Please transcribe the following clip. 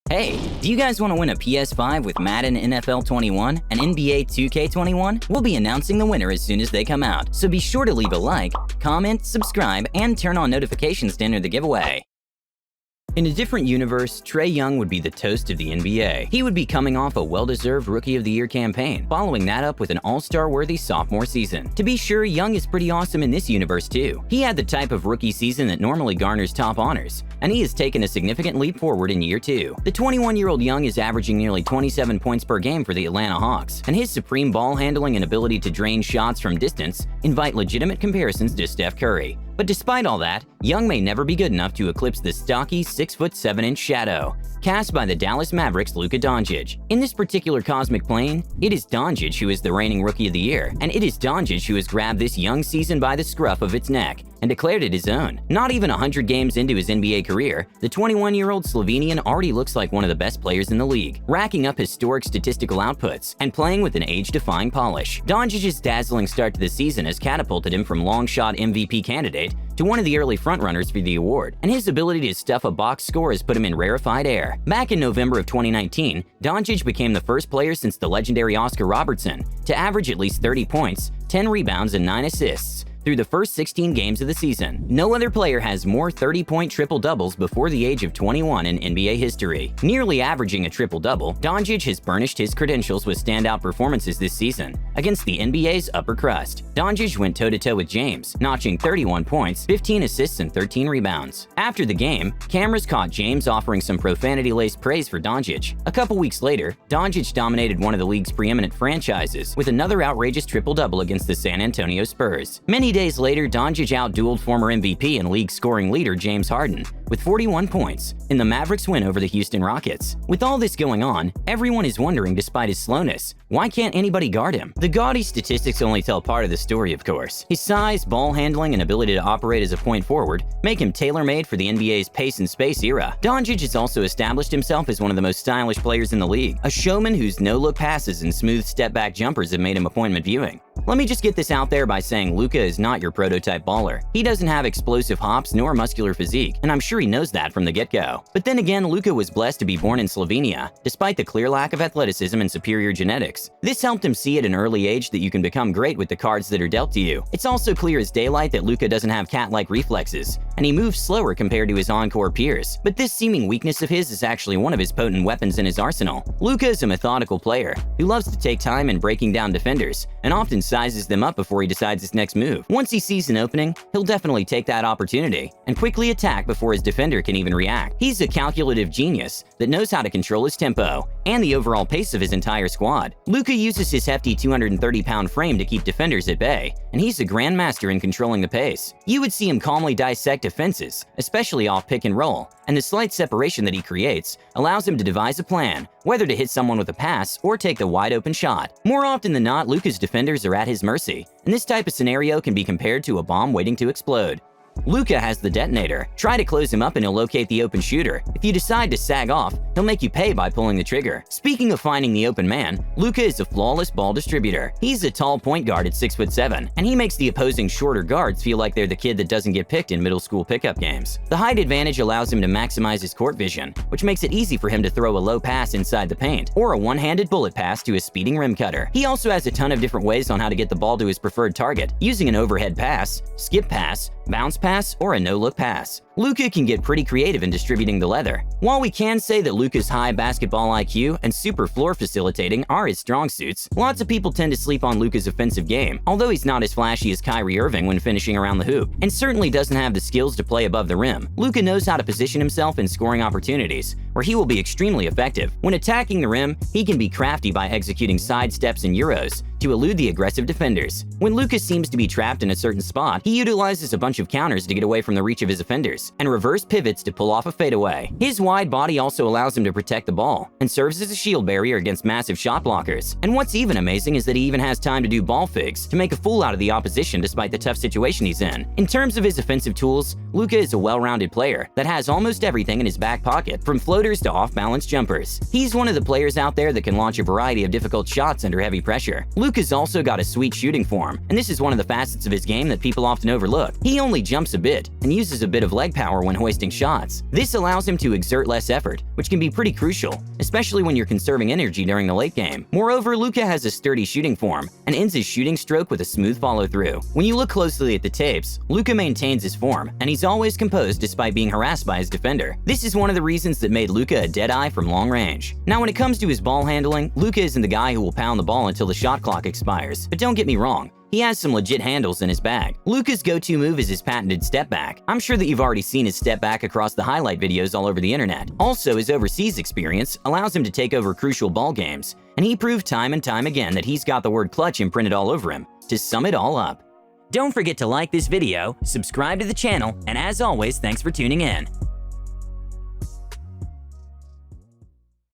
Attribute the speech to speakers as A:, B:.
A: Hey, do you guys want to win a PS5 with Madden NFL 21 and NBA 2K21? We'll be announcing the winner as soon as they come out, so be sure to leave a like, comment, subscribe, and turn on notifications to enter the giveaway. In a different universe, Trae Young would be the toast of the NBA. He would be coming off a well-deserved Rookie of the Year campaign, following that up with an all-star-worthy sophomore season. To be sure, Young is pretty awesome in this universe too. He had the type of rookie season that normally garners top honors, and he has taken a significant leap forward in year 2. The 21-year-old Young is averaging nearly 27 points per game for the Atlanta Hawks, and his supreme ball handling and ability to drain shots from distance invite legitimate comparisons to Steph Curry. But despite all that, Young may never be good enough to eclipse the stocky 6'7" shadow cast by the Dallas Mavericks' Luka Doncic. In this particular cosmic plane, it is Doncic who is the reigning Rookie of the Year, and it is Doncic who has grabbed this young season by the scruff of its neck and declared it his own. Not even 100 games into his NBA career, the 21-year-old Slovenian already looks like one of the best players in the league, racking up historic statistical outputs and playing with an age-defying polish. Doncic's dazzling start to the season has catapulted him from long-shot MVP candidate to one of the early frontrunners for the award, and his ability to stuff a box score has put him in rarefied air. Back in November of 2019, Doncic became the first player since the legendary Oscar Robertson to average at least 30 points, 10 rebounds, and 9 assists through the first 16 games of the season. No other player has more 30-point triple-doubles before the age of 21 in NBA history. Nearly averaging a triple-double, Doncic has burnished his credentials with standout performances this season against the NBA's upper crust. Doncic went toe-to-toe with James, notching 31 points, 15 assists, and 13 rebounds. After the game, cameras caught James offering some profanity-laced praise for Doncic. A couple weeks later, Doncic dominated one of the league's preeminent franchises with another outrageous triple-double against the San Antonio Spurs. Many days later, Doncic outdueled former MVP and league scoring leader James Harden with 41 points in the Mavericks' win over the Houston Rockets. With all this going on, everyone is wondering, despite his slowness, why can't anybody guard him? The gaudy statistics only tell part of the story, of course. His size, ball handling, and ability to operate as a point forward make him tailor-made for the NBA's pace and space era. Doncic has also established himself as one of the most stylish players in the league, a showman whose no-look passes and smooth step-back jumpers have made him appointment viewing. Let me just get this out there by saying Luka is not your prototype baller. He doesn't have explosive hops nor muscular physique, and I'm sure he knows that from the get-go. But then again, Luka was blessed to be born in Slovenia, despite the clear lack of athleticism and superior genetics. This helped him see at an early age that you can become great with the cards that are dealt to you. It's also clear as daylight that Luka doesn't have cat-like reflexes, and he moves slower compared to his on-court peers. But this seeming weakness of his is actually one of his potent weapons in his arsenal. Luka is a methodical player who loves to take time in breaking down defenders, and often sizes them up before he decides his next move. Once he sees an opening, he'll definitely take that opportunity and quickly attack before his defender can even react. He's a calculative genius that knows how to control his tempo and the overall pace of his entire squad. Luka uses his hefty 230-pound frame to keep defenders at bay, and he's a grandmaster in controlling the pace. You would see him calmly dissect defenses, especially off pick and roll, and the slight separation that he creates allows him to devise a plan, whether to hit someone with a pass or take the wide-open shot. More often than not, Luka's defenders are at his mercy, and this type of scenario can be compared to a bomb waiting to explode. Luka has the detonator. Try to close him up and he'll locate the open shooter. If you decide to sag off, he'll make you pay by pulling the trigger. Speaking of finding the open man, Luka is a flawless ball distributor. He's a tall point guard at 6'7", and he makes the opposing shorter guards feel like they're the kid that doesn't get picked in middle school pickup games. The height advantage allows him to maximize his court vision, which makes it easy for him to throw a low pass inside the paint, or a one-handed bullet pass to a speeding rim cutter. He also has a ton of different ways on how to get the ball to his preferred target, using an overhead pass, skip pass, bounce pass, or a no-look pass. Luka can get pretty creative in distributing the leather. While we can say that Luka's high basketball IQ and super floor facilitating are his strong suits, lots of people tend to sleep on Luka's offensive game, although he's not as flashy as Kyrie Irving when finishing around the hoop, and certainly doesn't have the skills to play above the rim. Luka knows how to position himself in scoring opportunities, where he will be extremely effective. When attacking the rim, he can be crafty by executing side steps and euros to elude the aggressive defenders. When Luka seems to be trapped in a certain spot, he utilizes a bunch of counters to get away from the reach of his offenders, and reverse pivots to pull off a fadeaway. His wide body also allows him to protect the ball, and serves as a shield barrier against massive shot blockers. And what's even amazing is that he even has time to do ball fakes to make a fool out of the opposition despite the tough situation he's in. In terms of his offensive tools, Luka is a well-rounded player that has almost everything in his back pocket, from floaters floaters to off-balance jumpers. He's one of the players out there that can launch a variety of difficult shots under heavy pressure. Luka's also got a sweet shooting form, and this is one of the facets of his game that people often overlook. He only jumps a bit and uses a bit of leg power when hoisting shots. This allows him to exert less effort, which can be pretty crucial, especially when you're conserving energy during the late game. Moreover, Luka has a sturdy shooting form and ends his shooting stroke with a smooth follow-through. When you look closely at the tapes, Luka maintains his form, and he's always composed despite being harassed by his defender. This is one of the reasons that made Luka a dead-eye from long range. Now, when it comes to his ball handling, Luka isn't the guy who will pound the ball until the shot clock expires. But don't get me wrong, he has some legit handles in his bag. Luka's go-to move is his patented step back. I'm sure that you've already seen his step back across the highlight videos all over the internet. Also, his overseas experience allows him to take over crucial ball games, and he proved time and time again that he's got the word clutch imprinted all over him. To sum it all up, don't forget to like this video, subscribe to the channel, and as always, thanks for tuning in.